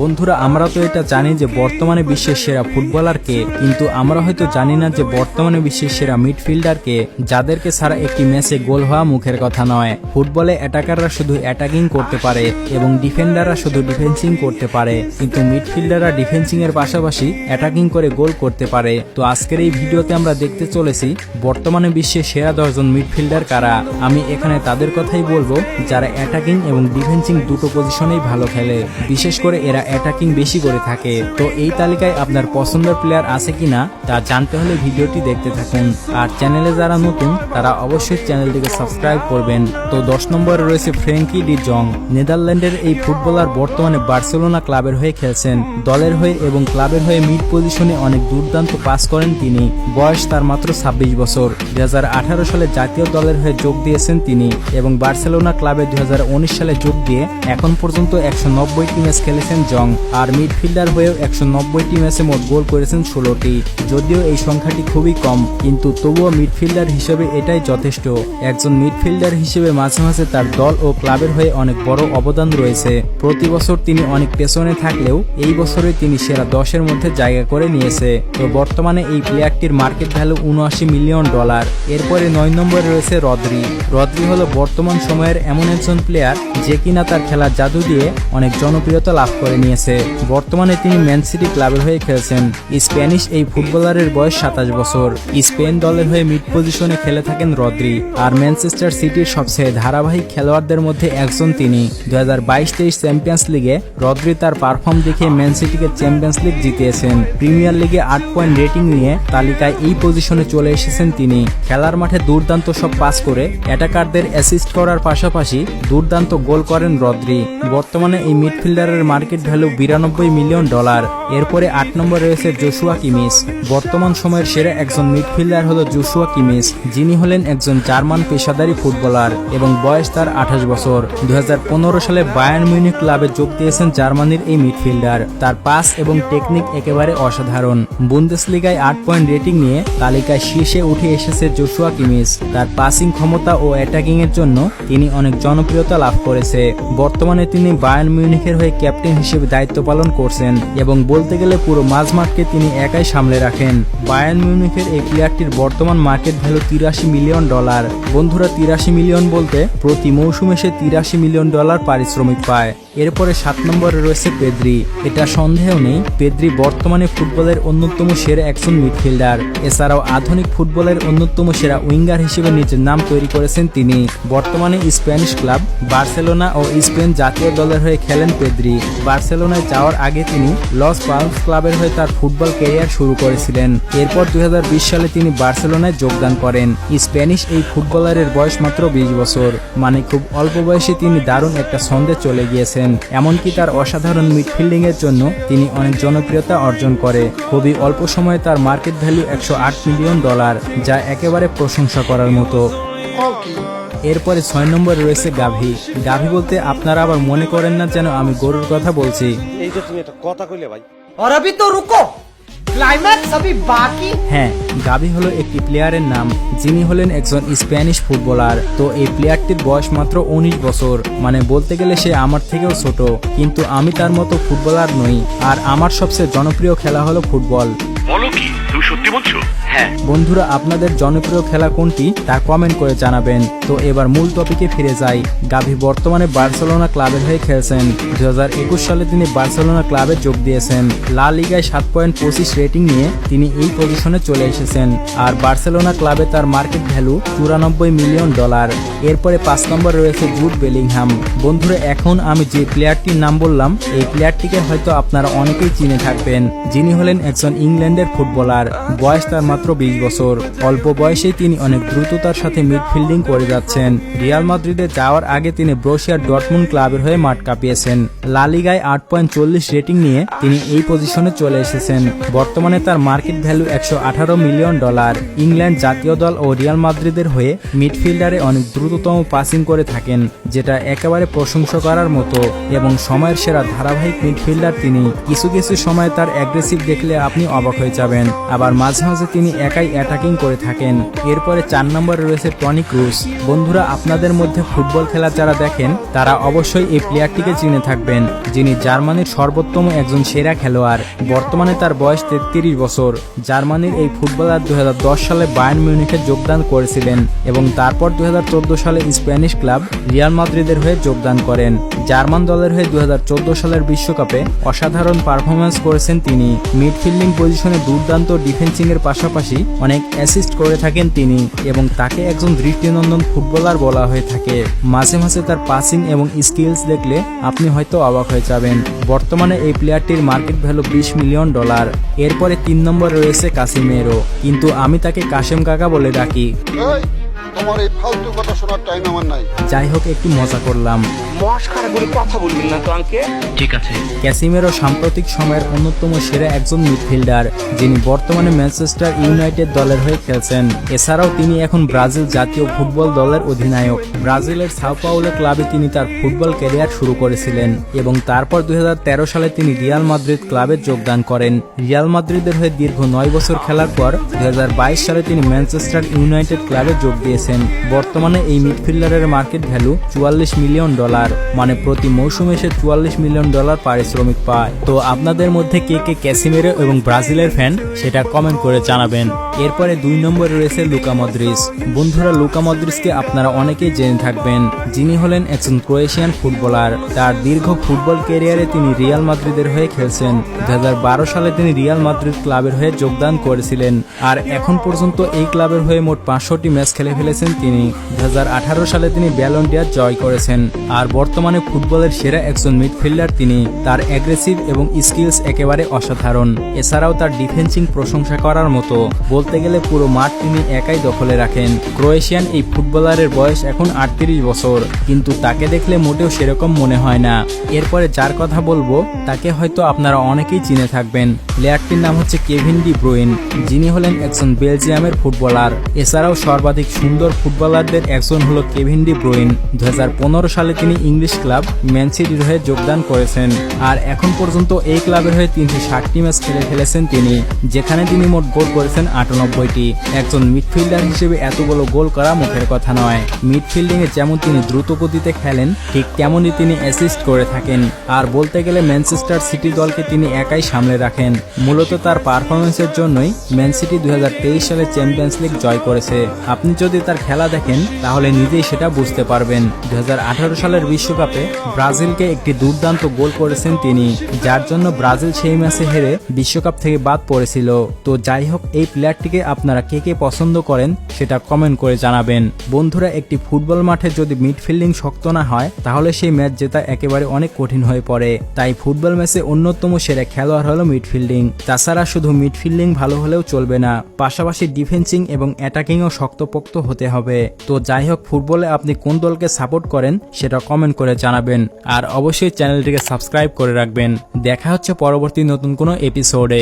বন্ধুরা, আমরা তো এটা জানি যে বর্তমানে বিশ্বের সেরা ফুটবলার কে, কিন্তু আমরা হয়তো জানি না যে বর্তমানে বিশ্বের সেরা মিডফিল্ডার কে, যাদেরকে ছাড়া একটি ম্যাচে গোল হওয়া মুখের কথা নয়। ফুটবলে অ্যাটাকাররা শুধু অ্যাটাকিং করতে পারে এবং ডিফেন্ডাররা শুধু ডিফেন্সিং করতে পারে, কিন্তু মিডফিল্ডাররা ডিফেন্সিং এর পাশাপাশি অ্যাটাকিং করে গোল করতে পারে। তো আজকের এই ভিডিওতে আমরা দেখতে চলেছি বর্তমানে বিশ্বের সেরা 10 জন মিডফিল্ডার কারা। আমি এখানে তাদের কথাই বলবো যারা অ্যাটাকিং এবং ডিফেন্সিং দুটো পজিশনেই ভালো খেলে, বিশেষ করে এরা অ্যাটাকিং বেশি করে থাকে। তো এই তালিকায় আপনার পছন্দের প্লেয়ার আছে কিনা তা জানতে হলে ভিডিওটি দেখতে থাকুন। আর চ্যানেলে যারা নতুন তারা অবশ্যই চ্যানেলটিকে সাবস্ক্রাইব করবেন। তো 10 নম্বরে রয়েছে ফ্র্যাঙ্কি ডি জং। নেদারল্যান্ডের এই ফুটবলার বর্তমানে বার্সেলোনা ক্লাবের হয়ে খেলছেন। দলের হয়ে এবং ক্লাবের হয়ে মিড পজিশনে অনেক দুর্দান্ত পাস করেন তিনি। বয়স তার মাত্র 26 বছর। 2018 সালে জাতীয় দলের হয়ে যোগ দিয়েছেন তিনি এবং বার্সেলোনা ক্লাবে 2019 সালে যোগ দিয়ে এখন পর্যন্ত 190টি ম্যাচ খেলেছেন জং। আর মিডফিল্ডার হয়েও 190টি ম্যাচে মোট গোল করেছেন 16টি। যদিও এই সংখ্যাটি খুবই কম, কিন্তু তবুও মিডফিল্ডার হিসেবে এটাই যথেষ্ট। একজন মিডফিল্ডার হিসেবে মাঝে মাঝে তার দল ও ক্লাবের হয়ে অনেক বড় অবদান রয়েছে। প্রতি বছর তিনি অনেক পেছনে থাকলেও এই বছরে তিনি সেরা 10-এর মধ্যে জায়গা করে নিয়েছে। তো বর্তমানে এই প্লেয়ারটির মার্কেট ভ্যালু $79 মিলিয়ন। এরপরে 9 নম্বরে রয়েছে রদ্রি। রদ্রি হলো বর্তমান সময়ের এমন একজন প্লেয়ার যে কিনা তার খেলার জাদু দিয়ে অনেক জনপ্রিয়তা লাভ করে নিয়েছে। বর্তমানে তিনি ম্যান সিটি ক্লাবের হয়ে খেলছেন। স্প্যানিশ এই ফুটবলারের বয়স 27 বছর। স্পেন দলের হয়ে মিড পজিশনে খেলে থাকেন রদ্রি। আর ম্যানচেস্টার সিটির সবচেয়ে ধারাবাহিক খেলোয়াড়দের মধ্যে একজন তিনি। 2022-23 চ্যাম্পিয়ন্স লিগে রদ্রি তার পারফর্ম দেখে ম্যান সিটিকে চ্যাম্পিয়ন্স লিগ জিতিয়েছেন। প্রিমিয়ার লিগে 8 পয়েন্ট রেটিং নিয়ে তালিকায় এই পজিশনে চলে এসেছেন তিনি। খেলার মাঠে দুর্দান্ত সব পাস করে অ্যাটাকারদের অ্যাসিস্ট করার পাশাপাশি দুর্দান্ত গোল করেন রদ্রি। বর্তমানে এই মিডফিল্ডারের মার্কেট ভ্যালু $92 মিলিয়ন। এরপরে 8 নম্বরে রয়েছে জোশুয়া কিমিচ। বর্তমান সময়ের সেরা একজন মিডফিল্ডার হলো জোশুয়া কিমিচ, যিনি হলেন একজন জার্মান পেশাদারী ফুটবলার এবং বয়স তার 28 বছর। 2015 সালে বায়ার্ন মিউনিখ ক্লাবে যোগ দিয়েছেন জার্মানির এই মিডফিল্ডার। তার পাস এবং টেকনিক একেবারে অসাধারণ। বুন্দেসলিগায় 8 পয়েন্ট রেটিং নিয়ে তালিকায় শীর্ষে উঠে এসেছে জোশুয়া কিমিচ। তার পাসিং ক্ষমতা ও অ্যাটাকিং এর জন্য তিনি অনেক জনপ্রিয়তা লাভ করেছে। বর্তমানে তিনি বায়ার্ন মিউনিখের হয়ে ক্যাপ্টেন হিসেবে দায়িত্ব পালন করছেন এবং বলতে গেলে পুরো মাঝমাঠকে তিনি একাই সামলে রাখেন। বায়ার্ন মিউনিখের এই প্লেয়ারটির বর্তমান মার্কেট ভ্যালু $83 মিলিয়ন। বন্ধুরা, 83 মিলিয়ন বলতে প্রতি মৌসুমে সে $83 মিলিয়ন পারিশ্রমিক পায়। এরপরে 7 নম্বরে রয়েছে পেদ্রি। এটা সন্দেহ নেই, পেদ্রি বর্তমানে ফুটবলের অন্যতম সেরা একজন মিডফিল্ডার। এছাড়াও আধুনিক ফুটবলের অন্যতম সেরা উইঙ্গার হিসেবে নিজের নাম তৈরি করেছেন তিনি। বর্তমানে স্প্যানিশ ক্লাব বার্সেলোনা ও স্পেন জাতীয় দলের হয়ে খেলেন পেদ্রি। বার্সেলোনায় যাওয়ার আগে তিনি লস পালমস ক্লাবের হয়ে তার ফুটবল ক্যারিয়ার শুরু করেছিলেন। এরপর 2020 সালে তিনি বার্সেলোনায় যোগদান করেন। স্প্যানিশ এই ফুটবলারের বয়স মাত্র 20 বছর, মানে খুব অল্প বয়সে তিনি দারুণ একটা ছন্দে চলে গিয়েছেন। এমনকি তার অসাধারণ মিডফিল্ডিং এর জন্য তিনি অনেক জনপ্রিয়তা অর্জন করে। খুবই অল্প সময়ে তার মার্কেট ভ্যালু $108 মিলিয়ন, যা একেবারে প্রশংসা করার মতো। এরপরে 6 নম্বরে রয়েছে গাভি। গাভি বলতে আপনারা আবার মনে করেন না যেন আমি গরুর কথা বলছি। এই যে তুমি একটা কথা কইলে ভাই, और अभी तो रुको, क्लाइमैक्स अभी बाकी। হ্যাঁ, গাভি হলো একটি প্লেয়ারের নাম, যিনি হলেন একজন স্প্যানিশ ফুটবলার। তো এই প্লেয়ারটির বয়স মাত্র 19 বছর, মানে বলতে গেলে সে আমার থেকেও ছোট, কিন্তু আমি তার মতো ফুটবলার নই। আর আমার সবচেয়ে জনপ্রিয় খেলা হলো ফুটবল। বলো কি, তুমি সত্যি বলছো? হ্যাঁ বন্ধুরা, আপনাদের জনপ্রিয় খেলা কোনটি তা কমেন্ট করে জানাবেন। তো এবার মূল টপিকে ফিরে যাই। গাভি বর্তমানে বার্সেলোনা ক্লাবের হয়ে খেলছেন। 2021 সালে তিনি বার্সেলোনা ক্লাবে যোগ দিয়েছেন। লা লিগায় 7.25 রেটিং নিয়ে তিনি এই পজিশনে চলে এসেছেন। আর বার্সেলোনা ক্লাবে তার মার্কেট ভ্যালু $94 মিলিয়ন। এরপরে 5 নম্বরে রয়েছে জুড বেলিংহাম। বন্ধুরা, এখন আমি যে প্লেয়ারটির নাম বললাম এই প্লেয়ারটিকে হয়তো আপনারা অনেকেই চিনে থাকবেন, যিনি হলেন একজন ইংল্যান্ডের ফুটবলার। বয়স তার মাত্র 20 বছর। অল্প বয়সেই তিনি অনেক দ্রুততার সাথে মিডফিল্ডিং করে যাচ্ছেন। রিয়াল মাদ্রিদে যাওয়ার আগে তিনি ব্রুসিয়া ডর্টমুন্ড ক্লাবের হয়ে মাঠ কাঁপিয়েছেন। লা লিগায় 8.40 রেটিং নিয়ে তিনি এই পজিশনে চলে এসেছেন। বর্তমানে তার মার্কেট ভ্যালু $118 মিলিয়ন। ইংল্যান্ড জাতীয় দল ও রিয়াল মাদ্রিদের হয়ে মিডফিল্ডারে অনেক দ্রুততম পাসিং করে থাকেন, যেটা একেবারে প্রশংসা করার মতো এবং সময়ের সেরা ধারাবাহিক মিডফিল্ডার তিনি। কিছু কিছু সময় তার অ্যাগ্রেসিভ দেখলে আপনি অবাক হয়ে যাবেন, আবার মাঝে মাঝে তিনি তিনি একাই অ্যাটাকিং করে থাকেন। এরপরে 4 নম্বরে রয়েছে টনি ক্রুস। বন্ধুরা, আপনাদের মধ্যে ফুটবল খেলা যারা দেখেন তারা অবশ্যই এই প্লেয়ারটিকে চিনে থাকবেন, যিনি জার্মানির সর্বোত্তম একজন সেরা খেলোয়াড়। বর্তমানে তার বয়স 33 বছর। জার্মানির এই ফুটবলার 2010 সালে বায়ার্ন মিউনিখে যোগদান করেছিলেন এবং তারপর 2014 সালে স্প্যানিশ ক্লাব রিয়াল মাদ্রিদের হয়ে যোগদান করেন। জার্মান দলের হয়ে 2014 সালের বিশ্বকাপে অসাধারণ পারফরম্যান্স করেছেন তিনি। মিডফিল্ডিং পজিশনে দুর্দান্ত ডিফেন্সিং এর পাশাপাশি অনেক অ্যাসিস্ট করে থাকেন তিনি এবং তাকে একজন দৃষ্টিনন্দন ফুটবলার বলা হয়ে থাকে। মাঝে মাঝে তার পাসিং এবং স্কিলস দেখলে আপনি হয়তো অবাক হয়ে যাবেন। বর্তমানে এই প্লেয়ারটির মার্কেট ভ্যালু $20 মিলিয়ন। এরপরে 3 নম্বরে রয়েছে কাসিমেরো, কিন্তু আমি তাকে কাশেম কাকা বলে ডাকি। তোমার এই ফালতু কথা শোনার টাইম আমার নাই। যাই হোক, একটু মজা করলাম। মস্কারা করে কথা বলবেন না তো আঙ্কে। ঠিক আছে। ক্যাসিমেরো সাম্প্রতিক সময়ের অন্যতম সেরা একজন মিডফিল্ডার, যিনি বর্তমানে ম্যানচেস্টার ইউনাইটেড দলের হয়ে খেলছেন। এছাড়াও তিনি এখন ব্রাজিল জাতীয় ফুটবল দলের অধিনায়ক। ব্রাজিলের সাও পাউলো ক্লাবে তিনি তার ফুটবল ক্যারিয়ার শুরু করেছিলেন এবং তারপর 2013 সালে তিনি রিয়াল মাদ্রিদ ক্লাবে যোগদান করেন। রিয়াল মাদ্রিদের হয়ে দীর্ঘ 9 বছর খেলার পর 2022 সালে তিনি ম্যানচেস্টার ইউনাইটেড ক্লাবে যোগ দিয়েছেন। বর্তমানে এই মিডফিল্ডারের মার্কেট ভ্যালু $44 মিলিয়ন, মানে প্রতি মৌসুমে সে $44 মিলিয়ন পারিশ্রমিক পায়। তো আপনাদের মধ্যে কে কে ক্যাসিমেরো এবং ব্রাজিলের ফ্যান সেটা কমেন্ট করে জানাবেন। এরপরে 2 নম্বরে রয়েছে লুকা মদ্রিচ। বন্ধুরা, লুকা মদ্রিচকে আপনারা অনেকেই জেনে থাকবেন, যিনি হলেন একজন ক্রোয়েশিয়ান ফুটবলার। তার দীর্ঘ ফুটবল ক্যারিয়ারে তিনি রিয়াল মাদ্রিদের হয়ে খেলছেন। 2012 সালে তিনি রিয়াল মাদ্রিদ ক্লাবের হয়ে যোগদান করেছিলেন আর এখন পর্যন্ত এই ক্লাবের হয়ে মোট 65টি ম্যাচ খেলে ফেলেছেন তিনি। 2018 সালে তিনি ব্যালন ডি'অর জয় করেছেন আর বর্তমানে ফুটবলের সেরা একজন মিডফিল্ডার তিনি। তার অ্যাগ্রেসিভ এবং স্কিলস একেবারে অসাধারণ। এছাড়াও তার ডিফেন্সিং প্রশংসা করার মতো। বলতে গেলে পুরো মাঠ তিনি একাই দখলে রাখেন। ক্রোয়েশিয়ান এই ফুটবলারের বয়স এখন 38 বছর, কিন্তু তাকে দেখলে মোটেও সেরকম মনে হয় না। এরপরে যার কথা বলবো তাকে হয়তো আপনারা অনেকেই চিনে থাকবেন। প্লেয়ারটির নাম হচ্ছে কেভিন ডি ব্রুইন, যিনি হলেন একজন বেলজিয়ামের ফুটবলার। এছাড়াও সর্বাধিক সুন্দর ফুটবলারদের একজন হলো কেভিন ডি ব্রুইন। 2015 সালে তিনি ইংলিশ ক্লাব ম্যান সিটির হয়ে যোগদান করেছেন আর এখন পর্যন্ত এই ক্লাবের হয়ে 360টি ম্যাচ খেলে ফেলেছেন তিনি, যেখানে তিনি মোট গোল করেছেন 98টি। একজন মিডফিল্ডার হিসেবে এতগুলো গোল করা মুখের কথা নয়। মিডফিল্ডিং এ যেমন তিনি দ্রুত গতিতে খেলেন, ঠিক তেমনই তিনি অ্যাসিস্ট করে থাকেন। আর বলতে গেলে ম্যানচেস্টার সিটি দলকে তিনি একাই সামলে রাখেন। মূলত তার পারফরমেন্সের জন্যই ম্যান সিটি 2023 সালে চ্যাম্পিয়ন্স লিগ জয় করেছে। আপনি যদি তার খেলা দেখেন তাহলে নিজেই সেটা বুঝতে পারবেন। 2018 সালের বিশ্বকাপে ব্রাজিলকে একটি দুর্দান্ত গোল করেছেন তিনি, যার জন্য ব্রাজিল সেই ম্যাচে হেরে বিশ্বকাপ থেকে বাদ পড়েছিল। তো যাই হোক, এই প্লেয়ারটিকে আপনারা কে কে পছন্দ করেন সেটা কমেন্ট করে জানাবেন। বন্ধুরা, একটি ফুটবল মাঠে যদি মিডফিল্ডিং শক্ত না হয় তাহলে সেই ম্যাচ জেতা একেবারে অনেক কঠিন হয়ে পড়ে। তাই ফুটবল ম্যাচে অন্যতম সেরা খেলোয়াড় হলো মিডফিল্ডিং। তাছাড়া শুধু মিডফিল্ডিং ভালো হলেও চলবে না, পাশাপাশি ডিফেন্সিং এবং অ্যাটাকিংও শক্তপোক্ত হতে হবে। তো যাই হোক, ফুটবলে আপনি কোন দলকে সাপোর্ট করেন সেটা কমেন্ট করে জানাবেন আর অবশ্যই চ্যানেলটিকে সাবস্ক্রাইব করে রাখবেন। দেখা হচ্ছে পরবর্তী নতুন কোনো এপিসোডে।